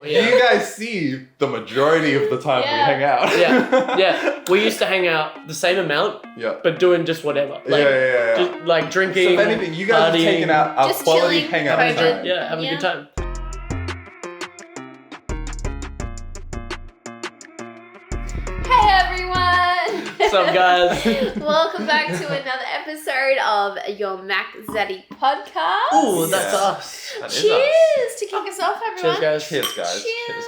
You guys see the majority of the time we hang out. Yeah. We used to hang out the same amount, but doing just whatever. Like, just like drinking. So if anything, you guys partying, are taking out our just quality chilling, hangout COVID. time. Yeah, having a good time. Hey everyone! What's up, guys? Welcome back to another episode of your MackZaddy podcast. Ooh, that's us. That is Cheers us. to kick us off, everyone. Cheers, guys. Cheers, guys. Cheers.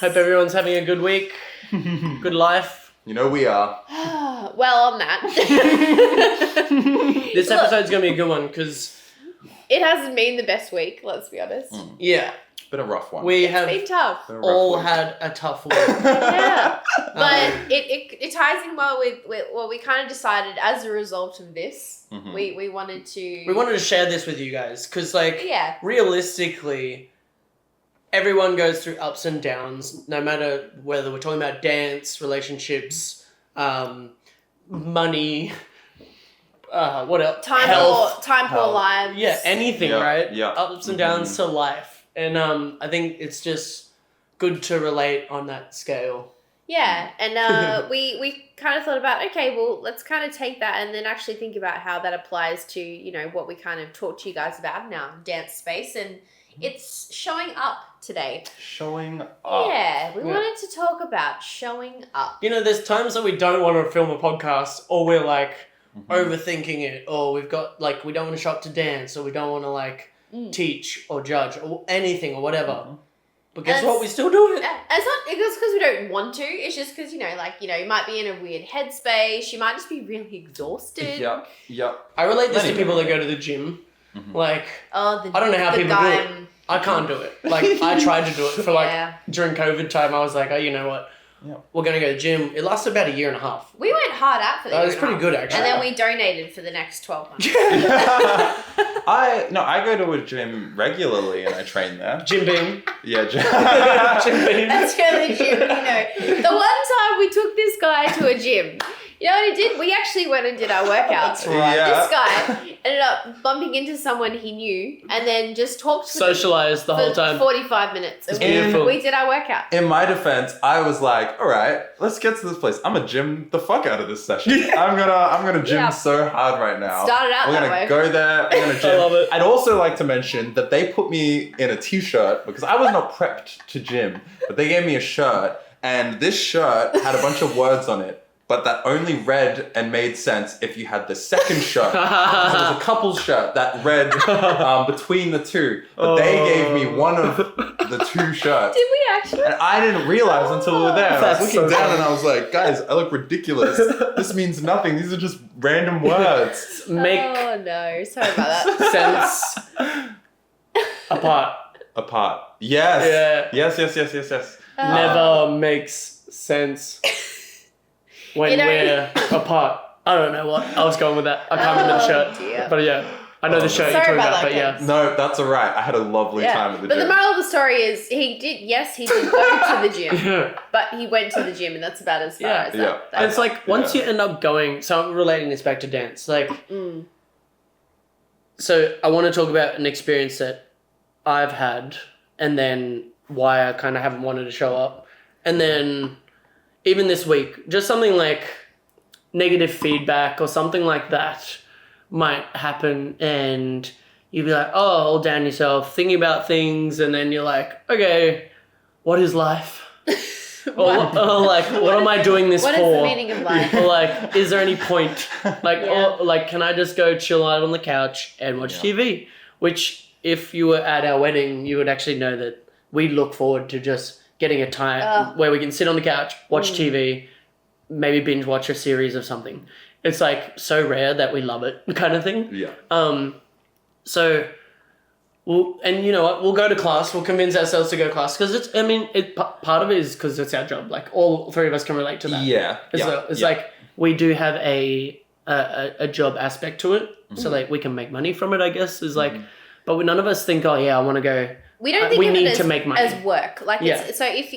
Hope everyone's having a good week. Good life. You know we are. Well, on that. This episode's going to be a good one because... It hasn't been the best week, let's be honest. Yeah. Been a rough one. We It's have been tough. Been a rough all week. had a tough week. Yeah. But it ties in well with what we kind of decided as a result of this. Mhm. We wanted to... We wanted to share this with you guys because, like, Yeah. realistically, everyone goes through ups and downs, no matter whether we're talking about dance, relationships, money, what else? Health. Time poor Health. lives. Yeah, anything, Yeah, right? yeah. Ups and downs to life. And I think it's just good to relate on that scale. Yeah, and we kind of thought about, okay, well, let's kind of take that and then actually think about how that applies to, you know, what we kind of talked to you guys about in our dance space, and it's showing up today. Showing up. Yeah, we wanted to talk about showing up. You know, there's times that we don't want to film a podcast, or we're like overthinking it, or we've got like we don't want to show up to dance, or we don't want to like teach or judge or anything or whatever. But guess what? We still do it. It's not because we don't want to. It's just because, you know, like, you know, you might be in a weird headspace. You might just be really exhausted. Yep. I relate this to Anyway. people that go to the gym. Like, Oh, I don't know how the people guy, do it. I can't do it. Like, I tried to do it for like Yeah. during COVID time. I was like, oh, you know what? Yeah. We're gonna go to the gym. It lasted about a year and a half. We went hard out for the That year was and a pretty half. good, actually. And then we donated for the next 12 months. I go to a gym regularly and I train there. Jim Beam. Yeah, Jim Beam. That's the only gym we know. The one time we took this guy to a gym, you know what he did? We actually went and did our workouts. That's right. Yeah. This guy ended up bumping into someone he knew and then just talked with Socialized the him whole for time. 45 minutes. And beautiful. we did our workout. In my defense, I was like, all right, let's get to this place. I'm gonna gym the fuck out of this session. I'm gonna gym Yeah. so hard right now. Started out We're that gonna way. go there. We're gonna gym. I love it. I'd also like to mention that they put me in a t-shirt because I was not prepped to gym, but they gave me a shirt, and this shirt had a bunch of words on it, but that only read and made sense if you had the second shirt. So it was a couple's shirt that read between the two, but they gave me one of the two shirts. Did we actually? And I didn't realize until we were there. And I was That's looking so down funny. and I was like, guys, I look ridiculous. This means nothing. These are just random words. Make Oh no, sorry about that. sense apart. Apart. Yes. Yeah. Yes. Never makes sense when You know- we're apart. I don't know what. I was going with that. I can't remember the shirt. Dear. But yeah. I know the shirt you're Sorry talking about about, that, but guys. yeah. No, that's all right. I had a lovely time at the but gym. the moral of the story is he did go to the gym, but he went to the gym, and that's about as far Yeah. as Yeah. that. And it's like once you end up going, so I'm relating this back to dance. Like, so I want to talk about an experience that I've had, and then why I kind of haven't wanted to show up, and then even this week, just something like negative feedback or something like that might happen, and you'd be like, oh, all down yourself, thinking about things, and then you're like, okay, what is life? or like, what am I doing this What is for? the meaning of life? Or like, is there any point? Like, Yeah. or like, can I just go chill out on the couch and watch TV? Which, if you were at our wedding, you would actually know that we look forward to just getting a time where we can sit on the couch, watch TV, maybe binge watch a series of something. It's like so rare that we love it, kind of thing. Yeah. So, and you know what? We'll go to class. We'll convince ourselves to go to class because it's. I mean, part of it is because it's our job. Like all three of us can relate to that. Yeah. It's like we do have a job aspect to it, so like we can make money from it. I guess is like, but none of us think, oh yeah, I want to go. We don't think we of need it as, to make money. as work. Like Yeah. it's, so if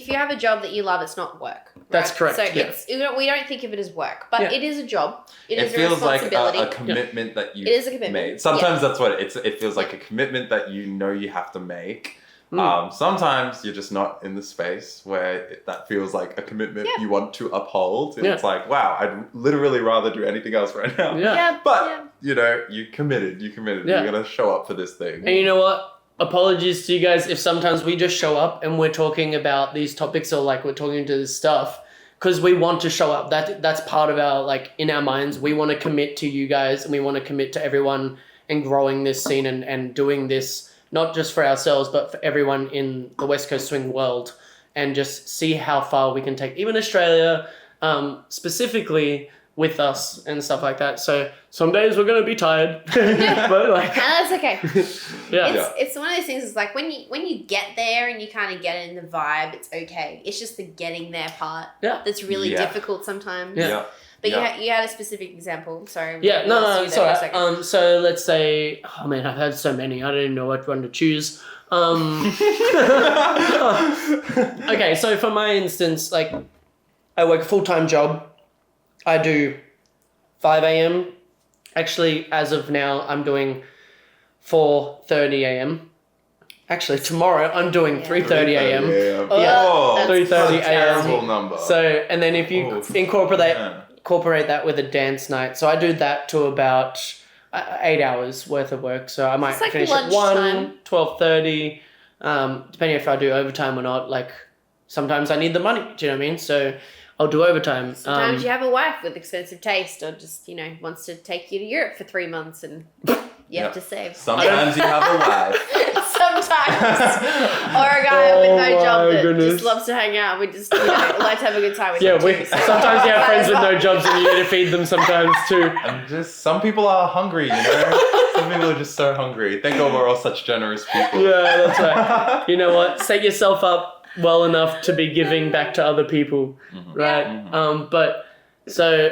you have a job that you love, it's not work. Right? That's correct, So yeah. we don't think of it as work, but Yeah. it is a job. It It is a feels like responsibility. a commitment that you It is a commitment. made. Sometimes that's what it feels like, a commitment that you know you have to make, Sometimes you're just not in the space where that feels like a commitment Yeah. you want to uphold. And Yeah. it's like, wow, I'd literally rather do anything else right now. Yeah. But, you know, you committed. Yeah. You're going to show up for this thing. And you know what? Apologies to you guys if sometimes we just show up and we're talking about these topics or like we're talking to this stuff because we want to show up. That's part of our, like, in our minds, we want to commit to you guys and we want to commit to everyone and growing this scene and doing this, not just for ourselves, but for everyone in the West Coast Swing world, and just see how far we can take even Australia, specifically with us and stuff like that. So some days we're going to be tired, but like, And that's okay. yeah. It's one of those things. It's like when you get there and you kind of get in the vibe, it's okay. It's just the getting there part that's really difficult sometimes. Yeah. But you had a specific example. Sorry. Yeah, we lost no, you there for a sorry. second. So let's say, oh man, I've had so many. I don't even know which one to choose. Okay, so for my instance, like, I work a full-time job. I do 5 a.m. Actually, as of now, I'm doing 4:30 a.m. Actually, tomorrow I'm doing 3:30 a.m. Oh, that's 3:30 a.m. terrible number. So, and then if you incorporate that with a dance night, so I do that to about 8 hours worth of work. So I might It's like finish at lunchtime. 1, 12:30, depending if I do overtime or not. Like, sometimes I need the money, do you know what I mean? So I'll do overtime. Sometimes you have a wife with expensive taste, or just wants to take you to Europe for 3 months, and you have to save. Sometimes you have a wife. Sometimes, or a guy with no job that goodness. just loves to hang out. We just like to have a good time with Yeah, him too, so- sometimes you have friends with no jobs and you need to feed them sometimes too. And just some people are hungry, you know? Some people are just so hungry. Thank God we're all such generous people. Yeah, that's right. You know what? Set yourself up well enough to be giving back to other people, right? But so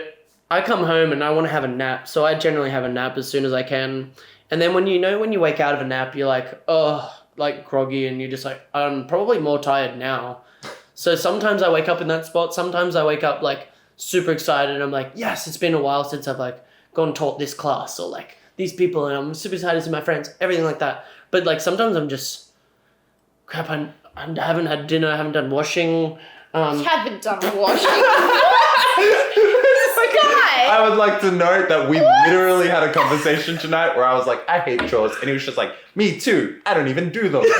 I come home and I want to have a nap. So I generally have a nap as soon as I can. And then when you wake out of a nap, you're like, oh, like groggy, and you're just like, I'm probably more tired now. So sometimes I wake up in that spot. Sometimes I wake up like super excited and I'm like, yes, it's been a while since I've like gone and taught this class or like these people, and I'm super excited to see my friends, everything like that. But like sometimes I'm just, crap, I haven't had dinner, I haven't done washing. Haven't done washing. I would like to note that we literally had a conversation tonight where I was like, I hate chores. And he was just like, me too. I don't even do them. Don't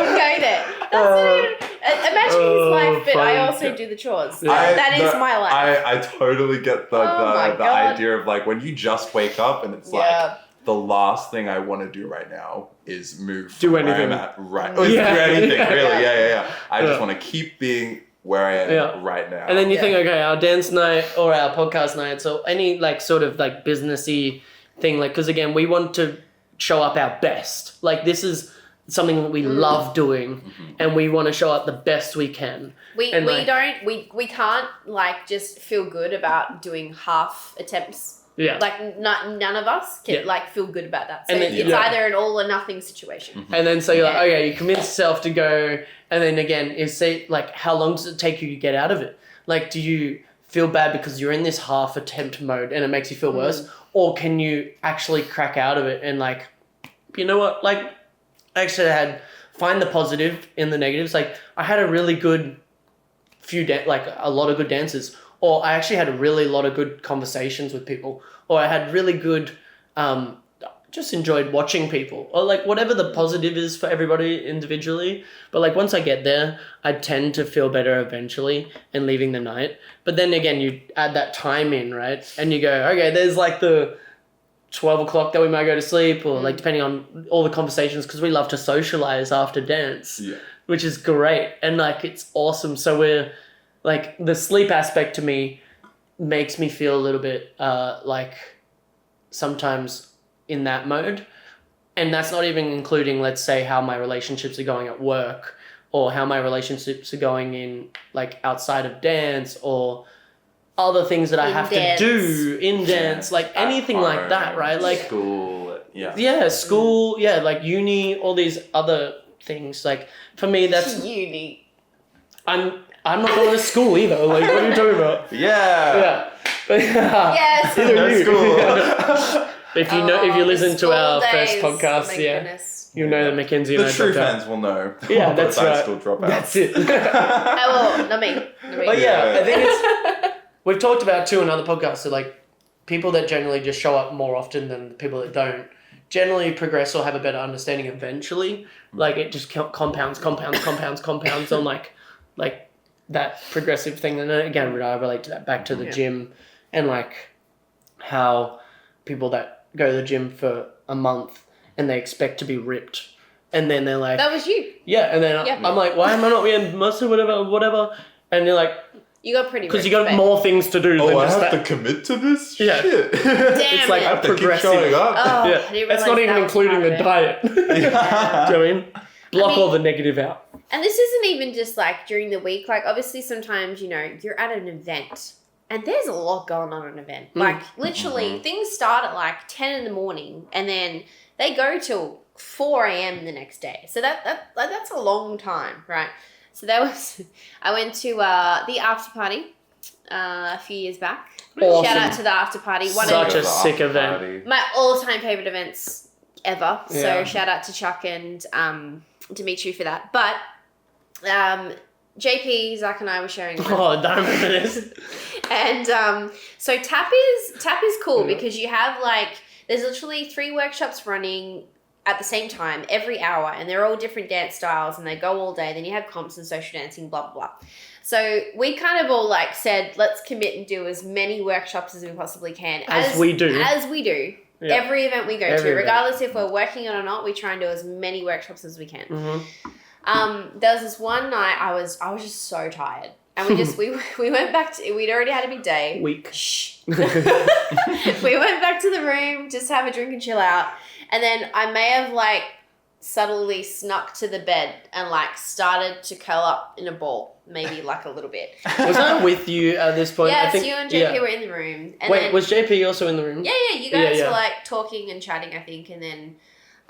even go there. That's not even. Imagine his life, but I also do the chores. That is my life. I totally get the God. idea of like when you just wake up and it's like, the last thing I want to do right now is move Do from anything. where I'm at right. Yeah. Do anything, Yeah. really. Yeah. I just Yeah. want to keep being where I am right now. And then you think, okay, our dance night or our podcast nights or any like sort of like businessy thing, like, because again, we want to show up our best. Like, this is something that we love doing, and we want to show up the best we can. We can't like just feel good about doing half attempts. Yeah. Like none of us can like feel good about that. So And then- it's either an all or nothing situation. And then so you're like, okay, you convince yourself to go, and then again, is say like, how long does it take you to get out of it? Like, do you feel bad because you're in this half attempt mode and it makes you feel worse, or can you actually crack out of it and like, you know what? Like, actually, find the positive in the negatives. Like, I had a really good a lot of good dances, or I actually had a really lot of good conversations with people, or I had really good, just enjoyed watching people, or like whatever the positive is for everybody individually. But like once I get there, I tend to feel better eventually and leaving the night. But then again, you add that time in, right? And you go, okay, there's like the 12 o'clock that we might go to sleep, or like depending on all the conversations, because we love to socialize after dance, which is great. And like, it's awesome. So we're like, the sleep aspect to me makes me feel a little bit like sometimes in that mode. And that's not even including, let's say, how my relationships are going at work, or how my relationships are going in like outside of dance, or other things that I have to do in dance, like anything like that, right? Like school, school, like uni, all these other things. Like for me, that's uni. I'm not going to school either. Like, what are you talking about? Yeah. But Yes. either No you. school. If you know, if you listen to our school first days. podcast, My yeah. goodness. You know that Mackenzie and The I true dropped out. fans will know. Yeah, that's but I right. still drop out. That's it. Oh, not me. But yeah, I think it's... We've talked about too in other podcasts, so like people that generally just show up more often than the people that don't generally progress or have a better understanding eventually. Like it just compounds on like that progressive thing. And again, I relate to that back to the gym and like how people that go to the gym for a month and they expect to be ripped. And then they're like... That was you. Yeah, and then I'm like, why am I not being muscle, whatever? And you're like... You got pretty Because you got more things to do than I just have that. to commit to this? Yeah. Shit. It's like I have to keep progressive. showing up. Oh, Yeah, I didn't that's not realise even that was including part the of it. diet. Do you know what I mean? Block all the negative out. And this isn't even just like during the week. Like obviously sometimes, you know, you're at an event and there's a lot going on at an event. Like literally things start at like 10 in the morning and then they go till 4 a.m. the next day. So that's a long time, right? So I went to the after party a few years back. Awesome. Shout out to the after party. Such a sick event. My all-time favorite events ever. So Yeah. shout out to Chuck and Dimitri for that. But JP, Zach and I were sharing. Oh, don't remember this. And so tap is cool because you have like there's literally 3 workshops running at the same time every hour, and they're all different dance styles and they go all day. Then you have comps and social dancing, blah blah blah. So we kind of all like said, let's commit and do as many workshops as we possibly can. As we do. Yeah. Every event we go Every to, event. regardless if we're working on it or not, we try and do as many workshops as we can. Mm-hmm. There was this one night I was just so tired. And we went back to, we'd already had a big day. Weak. Shh. We went back to the room just to have a drink and chill out. And then I may have like subtly snuck to the bed and like started to curl up in a ball, maybe like a little bit. Was I with you at this point? Yes, I think, you and JP were in the room. And Wait, then, was JP also in the room? yeah, you guys Yeah. were like talking and chatting, I think, and then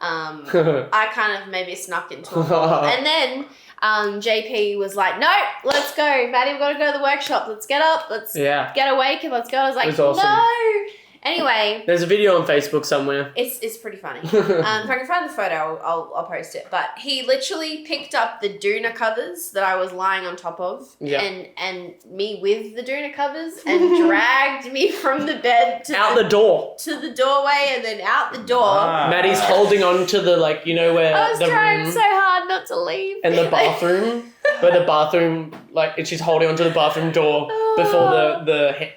I kind of maybe snuck into a ball. And then JP was like, no, let's go. Maddie, we've got to go to the workshop. Let's get up. Let's get awake and let's go. I was like, It was awesome. no. Anyway, There's a video on Facebook somewhere. it's pretty funny. If I can find the photo, I'll post it. But he literally picked up the doona covers that I was lying on top of, and me with the doona covers, and dragged me from the bed to Out the door. to the doorway, and then out the door. Maddie's holding on to the, like, you know where I was the trying room so hard not to leave. and the bathroom, where the bathroom, like, and she's holding onto the bathroom door before the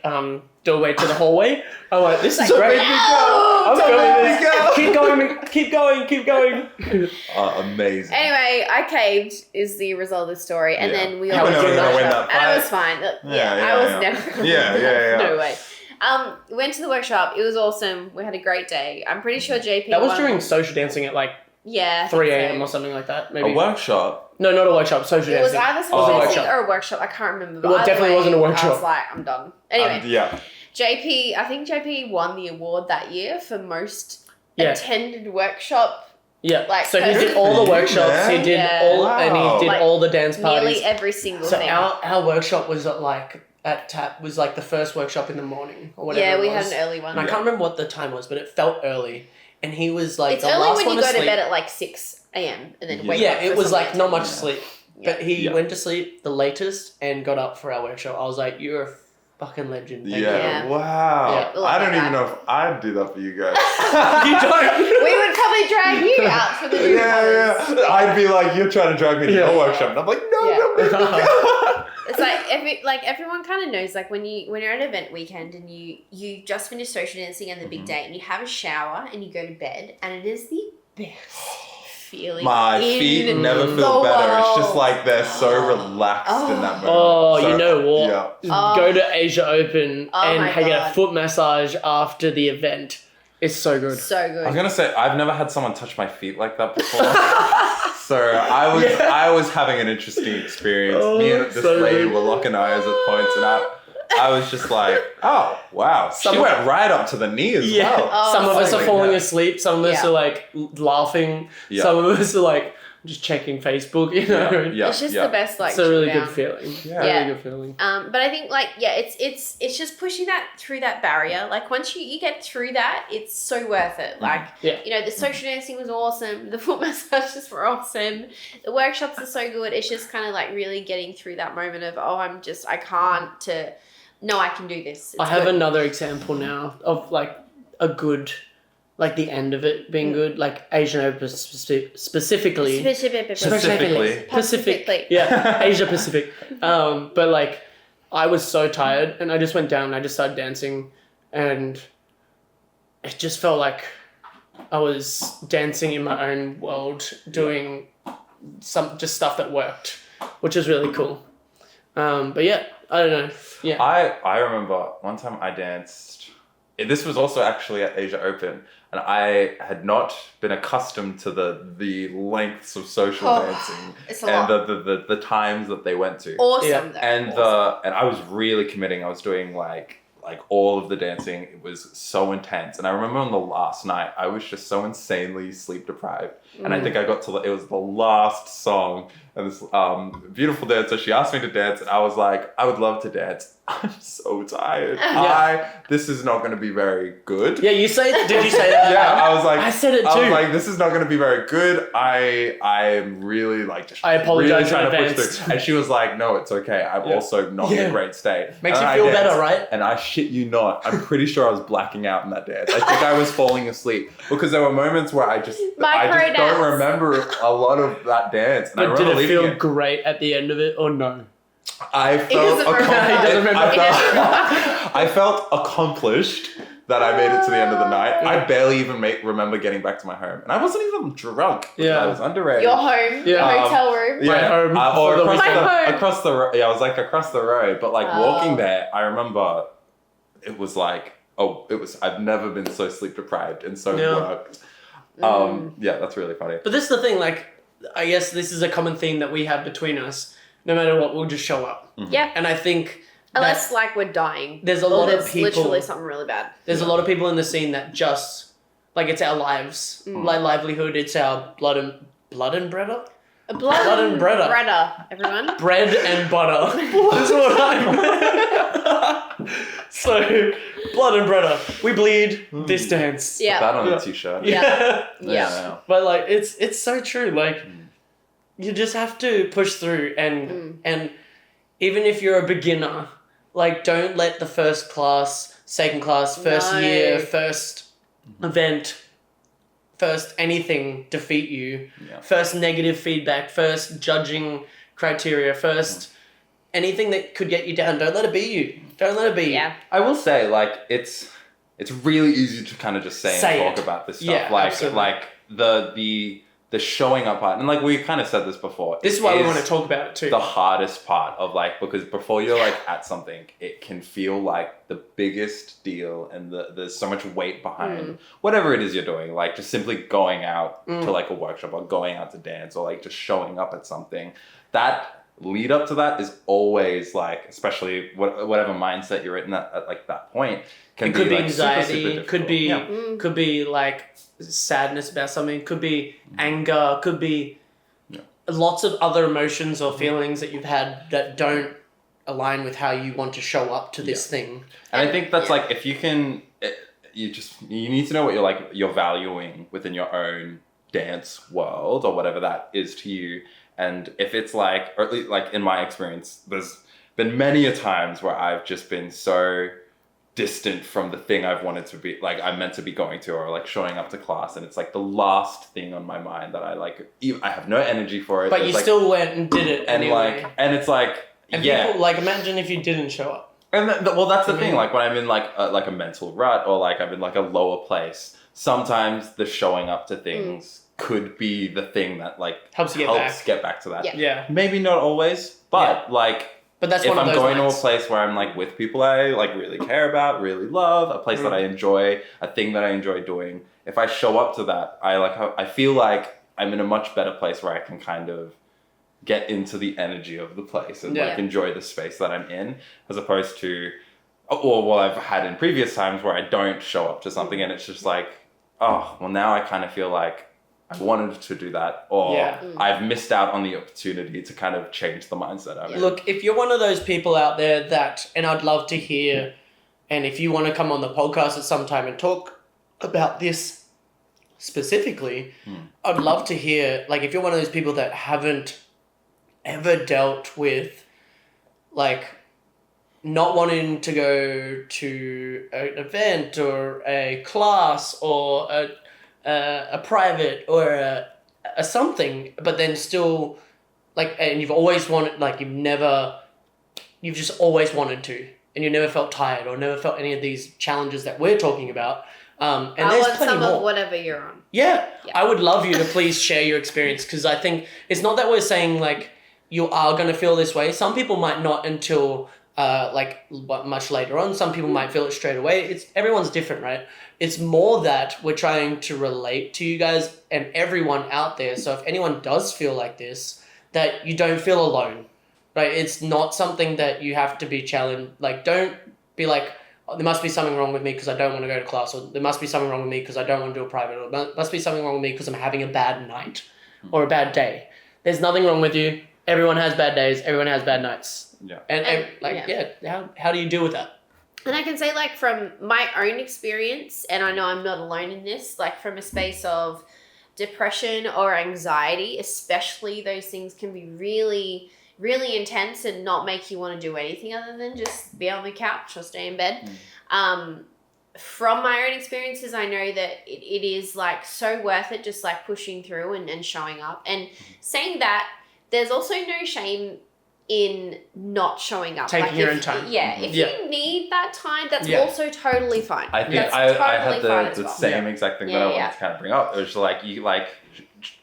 doorway to the hallway. I'm like, this is great. I'm filming this. Keep going. Amazing. Anyway, I caved is the result of the story, and then we all How would you not win that and I was fight? fine. Yeah, I was yeah. never gonna Yeah. No way. Went to the workshop. It was awesome. We had a great day. I'm pretty sure JP That was won. during social dancing at like I think 3 a.m. so. or something like that. A Maybe. workshop. No, not a workshop. Social It was dancing. either It was a social dancing workshop. or a workshop. I can't remember. But Well, it either definitely way, wasn't a workshop. I was like, I'm done. Anyway, Yeah. I think JP won the award that year for most Yeah. attended workshop. Yeah. Like, so he person. did all the workshops. Yeah. He did Yeah. all, and Wow. he did Like, all the dance parties. Nearly every single So thing. our workshop was at TAP was like the first workshop in the morning or whatever. Yeah, we it had was. an early one. And I can't remember what the time was, but it felt early. And he was like It's the early last when one you go to to sleep. bed at like 6 a.m. and then wake Yeah, up. it for was something like not much to- sleep. Yeah. But he Yeah. went to sleep the latest and got up for our workshop. I was like, you're a fucking legend. Thank Yeah. Yeah. Wow. Yeah. I don't even know if I'd do that for you guys. you. You don't. We would probably drag you out for the new colours. I'd be like, you're trying to drag me to Yeah. your workshop, and I'm like, no, Yeah. no, no. It's like everyone kind of knows, like when you're at an event weekend and you just finished social dancing and the big day and you have a shower and you go to bed and it is the best feeling. My in feet never the feel better. It's just world. like they're so relaxed in that moment. Oh, So, you know what? Yeah. Oh. Go to Asia Open Oh and my get a God. foot massage after the event. It's so good. So I was good. gonna say I've never had someone touch my feet like that before. So I was having an interesting experience. Me and this so lady good. were locking eyes at points, and I was just like, oh wow, she Some- went right up to the knee as Yeah. well. Oh, Some of us so are good. falling asleep. Some of us Yeah. are like laughing. Yeah. Some of us are like just checking Facebook, you know. Yeah. It's just the best, like, It's a really chill good feeling. Yeah. Really good feeling. But I think, like, yeah, it's just pushing that through that barrier. Like, once you get through that, it's so worth it. Like, Yeah. you know, the social dancing was awesome. The foot massages were awesome. The workshops are so good. It's just kind of like really getting through that moment of, oh, I can't, to, no, I can do this. I It's have good. another example now of like a good, like the end of it being good, like Asian Open specifically. Specifically. Pacific. Yeah, Asia Pacific. But like, I was so tired, and I just went down and I just started dancing, and it just felt like I was dancing in my own world, doing some just stuff that worked, which was really cool. But yeah, I don't know. Yeah. I remember one time I danced. This was also actually at Asia Open, and I had not been accustomed to the lengths of social dancing It's a and lot. the times that they went to. Awesome, Yeah. though. And Awesome. and I was really committing. I was doing like all of the dancing. It was so intense. And I remember on the last night, I was just so insanely sleep deprived. And I think I got to it was the last song, and this beautiful dancer, she asked me to dance, and I was like, I would love to dance. I'm so tired. Yeah. This is not going to be very good. Yeah, you say. Did you say that? Yeah, I was like, I said it I was too. like, this is not going to be very good. I'm really like just I apologize really trying in to push advance. through. And she was like, no, it's okay. I'm Yeah. also not in Yeah. a great state. Makes And you I feel danced, better, right? And I shit you not, I'm pretty sure I was blacking out in that dance. I think I was falling asleep because there were moments where I just don't Microdance. remember a lot of that dance. And I But did remember it feel leaving great at the end of it, or no? I felt doesn't remember. He doesn't remember. I felt accomplished that I made it to the end of the night. I barely even remember getting back to my home, and I wasn't even drunk. Because Yeah. I was underage. Your home, Yeah. hotel room. My home or for the across weekend. My home. across the road. Yeah, I was like across the road, but like Oh. walking there, I remember it was like, I've never been so sleep deprived and so Yeah. worked. Yeah, that's really funny. But this is the thing, like, I guess this is a common theme that we have between us. No matter what, we'll just show up. Yeah. And I think Unless, like, we're dying. There's a Or lot of there's people- literally something really bad. there's a lot of people in the scene that just, like, it's our lives, like livelihood, it's our blood and bread. A Blood and breader. Everyone. Bread and butter. That's what I'm. So, blood and bread. We bleed this dance. Yeah. That on Yeah. a t-shirt. Yeah. Yeah. But like it's so true. Like you just have to push through and even if you're a beginner, like don't let the first class, second class, first No. year, first event, first anything defeat you. Yeah. First negative feedback, first judging criteria, first anything that could get you down. Don't let it be you. Don't let it be you. Yeah. I will say, like, it's really easy to kind of just say Say and talk it. about this stuff. Yeah, like, absolutely. like the showing up part, and like we kind of said this before. This is why we want to talk about it too. The hardest part of like, because before you're like at something, it can feel like the biggest deal, and there's so much weight behind whatever it is you're doing. Like just simply going out to like a workshop or going out to dance or like just showing up at something. That lead up to that is always like, especially whatever mindset you're in at like that point, can It could be like, anxiety, super could be difficult. could be like sadness about something, could be anger, could be lots of other emotions or feelings that you've had that don't align with how you want to show up to this thing. And I think that's like, if you can, you need to know what you're valuing within your own dance world or whatever that is to you. And if it's like, or at least like in my experience, there's been many a times where I've just been so distant from the thing I've wanted to be, like I'm meant to be going to, or like showing up to class, and it's like the last thing on my mind that I have no energy for it. But It's you like, still went and did it and anyway. and it's like, And yeah. people, like, imagine if you didn't show up. And well, that's the thing. Like when I'm in like a mental rut, or like I'm in like a lower place, sometimes the showing up to things could be the thing that like Helps you get back. to that. Yeah. Yeah. Maybe not always, but like But that's if one of I'm those going nights. to a place where I'm like with people I like really care about, really love, a place that I enjoy, a thing that I enjoy doing, if I show up to that, I feel like I'm in a much better place where I can kind of get into the energy of the place and like enjoy the space that I'm in, as opposed to, or what I've had in previous times where I don't show up to something and it's just like, oh, well now I kind of feel like I wanted to do that, or Yeah. I've missed out on the opportunity to kind of change the mindset I'm in. Look, if you're one of those people out there that, and I'd love to hear, and if you want to come on the podcast at some time and talk about this specifically, I'd love to hear, like, if you're one of those people that haven't ever dealt with, like, not wanting to go to an event or a class or a private or a something, but then still, like, and you've always wanted, like, you've just always wanted to, and you never felt tired or never felt any of these challenges that we're talking about. And I there's want plenty some more. of whatever you're on. Yeah, Yeah. I would love you to please share your experience, because I think it's not that we're saying, like, you are going to feel this way. Some people might not until much later on. Some people might feel it straight away. Everyone's different, right? It's more that we're trying to relate to you guys and everyone out there. So if anyone does feel like this, that you don't feel alone, right? It's not something that you have to be challenged. Like, don't be like, oh, there must be something wrong with me because I don't want to go to class, or there must be something wrong with me because I don't want to do a private, or there must be something wrong with me because I'm having a bad night or a bad day. There's nothing wrong with you. Everyone has bad days. Everyone has bad nights. Yeah. How do you deal with that? And I can say, like, from my own experience, and I know I'm not alone in this, like, from a space of depression or anxiety, especially, those things can be really, really intense and not make you want to do anything other than just be on the couch or stay in bed. From my own experiences, I know that it is, like, so worth it, just, like, pushing through and showing up. And saying that, there's also no shame in not showing up. Taking like, your own time. Yeah, if you need that time, that's also totally fine. I think That's I had totally fine as the well. same exact thing that I wanted to kind of bring up. It was like you like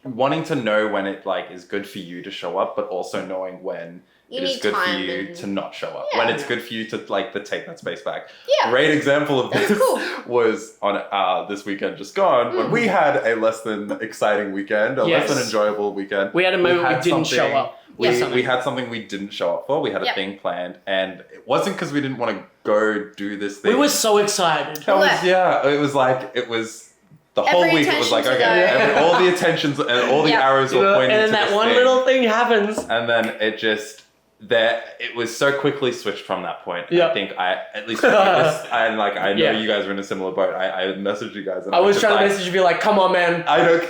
wanting to know when it like is good for you to show up, but also knowing when You it is need good for time you and- to not show up. Yeah. When it's good for you to like to take that space back. Yeah. Great example of That's this cool. was on this weekend just gone when we had a less than exciting weekend, a Yes. less than enjoyable weekend. We had a moment we had didn't show something- up. We with something. had something we didn't show up for. We had a Yep. thing planned, and it wasn't because we didn't want to go do this thing. We were so excited. That was, Yeah. it was like, it was the whole Every week. It was like, attention okay, to go. all the attentions and all the Yep. arrows were And pointing then to that this one thing. little thing happens. And then it just, it was so quickly switched from that point. Yep. I think at least for me, I know Yeah. you guys were in a similar boat. I messaged you guys. And I was just trying to like, message you, be like, come on, man. I don't.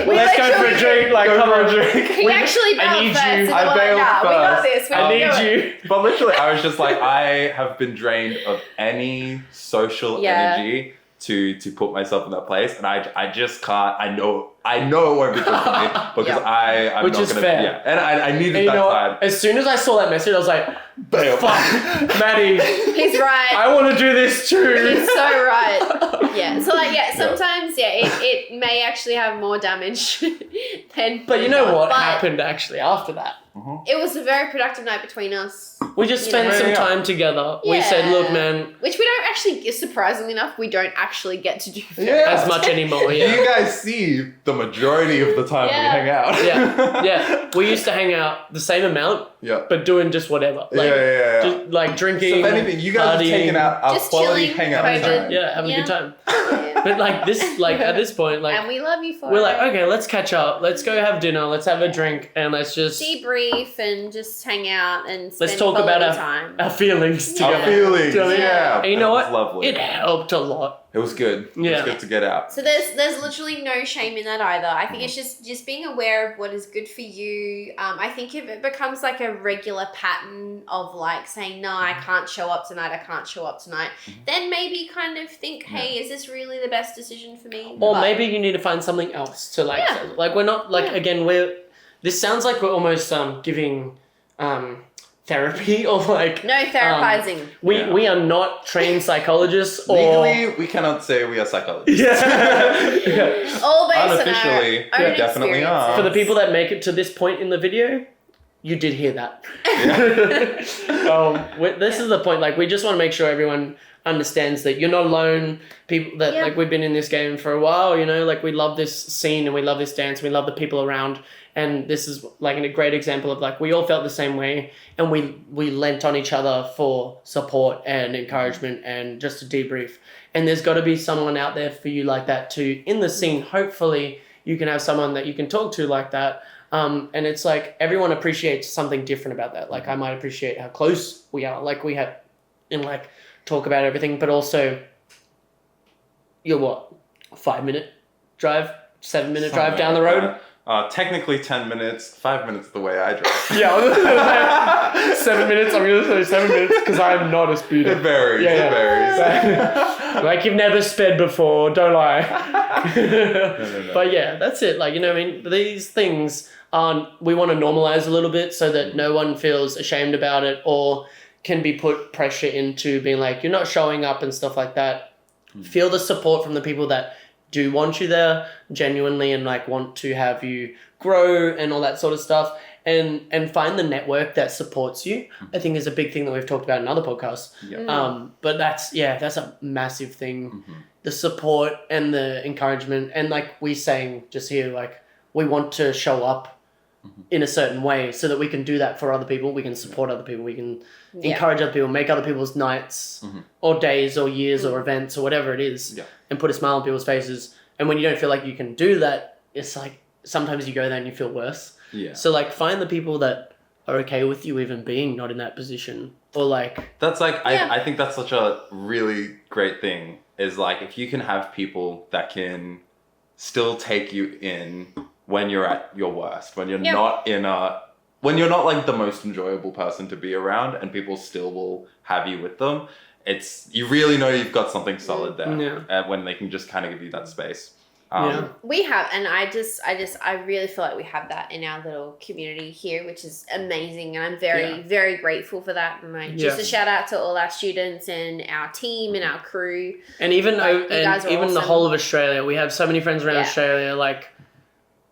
We Let's go for a literally drink. Like, Go come for a on. drink. He actually I need bailed first. you. And I we're like, bailed nah, we got first. this. We I can do need it. you. But literally, I was just like, I have been drained of any social Yeah. energy to put myself in that place, and I just can't. I know it won't be good for me because Yep. I'm Which not is gonna. fair. Yeah, and I needed And you that know time. what? As soon as I saw that message, I was like, Bail. fuck, Maddie, He's right. I want to do this too. He's so right. Yeah. So like, sometimes it may actually have more damage than. But you know not. what But happened actually after that? It was a very productive night between us. We just You spent know. some Yeah. time together. We said, Yeah. look, man, Which we don't actually, surprisingly enough, we don't actually get to do. Yeah. as much anymore. You Yeah. guys see the majority of the time we Yeah. hang out. Yeah. We used to hang out the same amount, Yeah. but doing just whatever. Like, Yeah. Just like drinking. So if anything, you guys have partying. taken out our Just quality chilling, hangout COVID. time. Yeah, having a good Yeah. time. Yeah. But like this, like at this point, like And we love you for we're it. like, okay, let's catch up. Let's go have dinner. Let's have a drink, and let's just Debrief and just hang out and spend let's talk about quality time. our feelings Yeah. Our together. feelings. Do you know what I mean? Yeah. And you know that what? was lovely. It helped a lot. It was good. It Yeah. was good to get out. So there's literally no shame in that either. I think it's just being aware of what is good for you. I think if it becomes like a regular pattern of like saying, no, I can't show up tonight, I can't show up tonight, then maybe kind of think, hey, is this really the best decision for me? Or But- maybe you need to find something else to like. Yeah. Like we're not like Yeah. again. This sounds like we're almost giving therapy or like No therapizing. we are not trained psychologists or Legally, we cannot say we are psychologists. yeah. All based on our Unofficially, own we definitely are. For the people that make it to this point in the video, you did hear that. This is the point. Like, we just want to make sure everyone understands that you're not alone. People that Yeah. like we've been in this game for a while. You know, like we love this scene and we love this dance. And we love the people around. And this is like a great example of like we all felt the same way, and we lent on each other for support and encouragement and just to debrief. And there's got to be someone out there for you like that too in the scene. Hopefully, you can have someone that you can talk to like that. And it's like everyone appreciates something different about that. Like I might appreciate how close we are, like we have, and like talk about everything, but also you're what, 5-minute drive, 7-minute drive down the road. Technically 10 minutes, 5 minutes the way I drive. Yeah, 7 minutes. I'm gonna say 7 minutes because I'm not a speeder. It varies. Yeah, It varies. Like you've never sped before, don't lie. No. But yeah, that's it. Like, you know what I mean? These things we want to normalize a little bit so that no one feels ashamed about it or can be put pressure into being like, you're not showing up and stuff like that. Feel the support from the people that do want you there genuinely and like want to have you grow and all that sort of stuff, and find the network that supports you. I think is a big thing that we've talked about in other podcasts. But that's a massive thing. The support and the encouragement, and like we saying just here, like we want to show up in a certain way so that we can do that for other people. We can support other people. We can encourage other people, make other people's nights or days or years or events or whatever it is, and put a smile on people's faces. And when you don't feel like you can do that, it's like sometimes you go there and you feel worse. So like find the people that are okay with you even being not in that position, or like that's like I think that's such a really great thing, is like if you can have people that can still take you in when you're at your worst, when you're not when you're not like the most enjoyable person to be around, and people still will have you with them. You really know you've got something solid there, when they can just kind of give you that space. We have, and I really feel like we have that in our little community here, which is amazing, and I'm very, very grateful for that. And like, just a shout out to all our students and our team and our crew, and even like, even awesome. the whole of Australia. We have so many friends around Australia. Like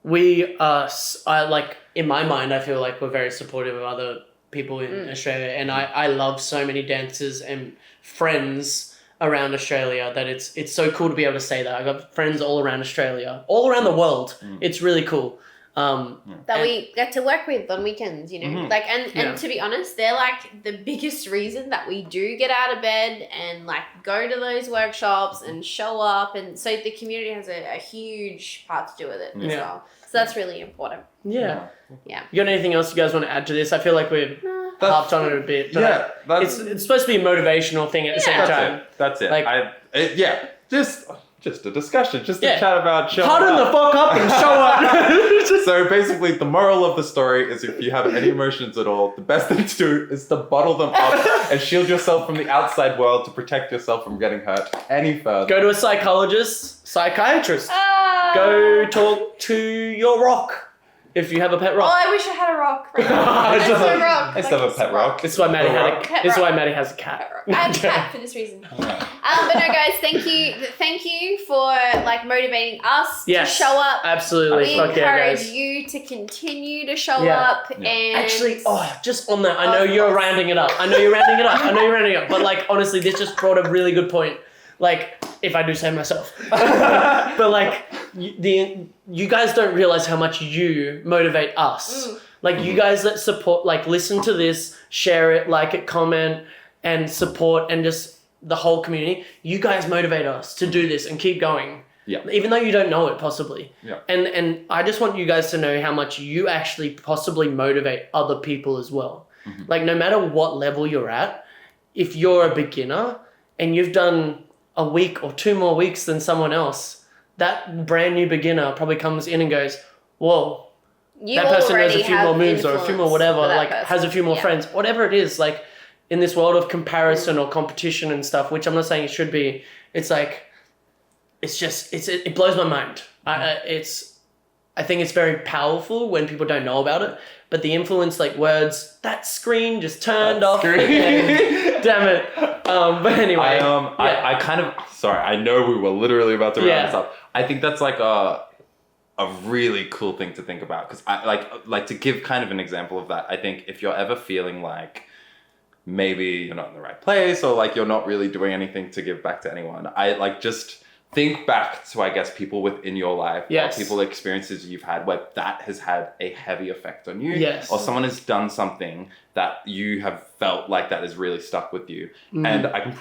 we are, like in my mind, I feel like we're very supportive of other people in Australia, and I love so many dancers and friends around Australia that it's so cool to be able to say that. I've got friends all around Australia, all around the world. It's really cool. That we get to work with on weekends, you know, like, and to be honest, they're like the biggest reason that we do get out of bed and like go to those workshops and show up. And so the community has a huge part to do with it as well. So that's really important. Yeah. Yeah. You got anything else you guys want to add to this? I feel like we've harped on it a bit. But it's supposed to be a motivational thing at the same time. That's it. Like, just a discussion, just a chat about showing harden the fuck up and show up. So basically, the moral of the story is if you have any emotions at all, the best thing to do is to bottle them up and shield yourself from the outside world to protect yourself from getting hurt any further. Go to a psychologist, psychiatrist. Go talk to your rock. If you have a pet rock. Oh, I wish I had a rock right now. I have a pet rock. This is why Maddie has a cat. I have a cat for this reason. But no, guys, thank you for like motivating us to show up. Absolutely. We encourage you to continue to show up. And actually, just on that, I know you're rounding it up. But like, honestly, this just brought a really good point. Like, if I do say myself, but like, you guys don't realize how much you motivate us. Like, you guys that support, like, listen to this, share it, like it, comment, and support, and just the whole community. You guys motivate us to do this and keep going. Yeah. Even though you don't know it, possibly. Yeah. And I just want you guys to know how much you actually possibly motivate other people as well. Like, no matter what level you're at, if you're a beginner and you've done a week or 2 more weeks than someone else, that brand new beginner probably comes in and goes, whoa, that person knows a few more moves or a few more whatever, like has a few more friends, whatever it is. Like, in this world of comparison or competition and stuff, which I'm not saying it should be, it's like, it blows my mind. I think it's very powerful when people don't know about it, but the influence, like words, that screen just turned off. Damn it. But anyway. I kind of, sorry, I know we were literally about to wrap this up. I think that's like a really cool thing to think about, because I like to give kind of an example of that. I think if you're ever feeling like maybe you're not in the right place, or like you're not really doing anything to give back to anyone, I like just think back to, I guess, people within your life, Yes. or people experiences you've had where that has had a heavy effect on you, Yes. or someone has done something that you have felt like that has really stuck with you. And I can,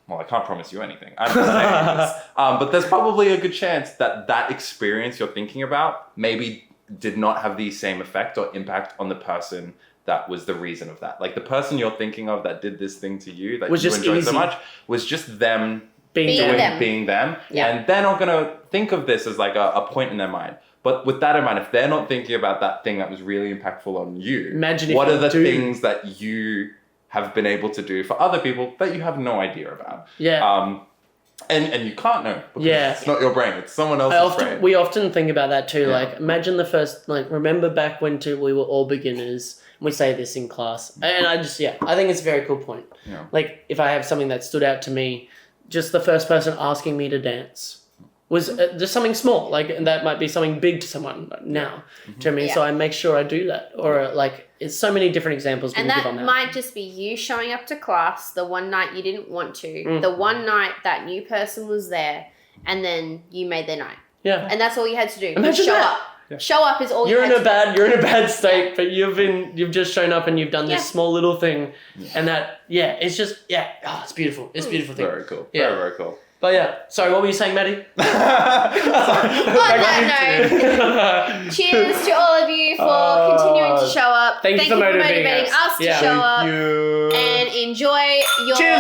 I can't promise you anything. I'm just saying this. But there's probably a good chance that that experience you're thinking about maybe did not have the same effect or impact on the person that was the reason of that. Like the person you're thinking of that did this thing to you that Was you just enjoyed so easy. much was just them Being being them. Yeah. And they're not going to think of this as like a point in their mind. But with that in mind, if they're not thinking about that thing that was really impactful on you, Imagine if what you are the do. things that you have been able to do for other people that you have no idea about? Yeah. And you can't know because Yeah. it's not your brain, it's someone else's brain. We often think about that too. Yeah. Like, imagine the first, like, remember back when we were all beginners. We say this in class. And I think it's a very cool point. Yeah. Like, if I have something that stood out to me, just the first person asking me to dance was just something small. Like, and that might be something big to someone now. To me, so I make sure I do that. Or, like, it's so many different examples we And can give that on that. might just be you showing up to class the one night you didn't want to, the one night that new person was there, and then you made their night. Yeah. And that's all you had to do. Imagine show that. up. Yeah. Show up is all You're you in had a to you're in a bad state, but you've just shown up and you've done this small little thing, and that it's just it's beautiful. It's a beautiful thing. Very cool. Yeah. Very, very cool. But yeah, sorry, what were you saying, Maddie? On that note, cheers to all of you for continuing to show up. Thank you for motivating us to Yeah. show up You. and enjoy your Cheers,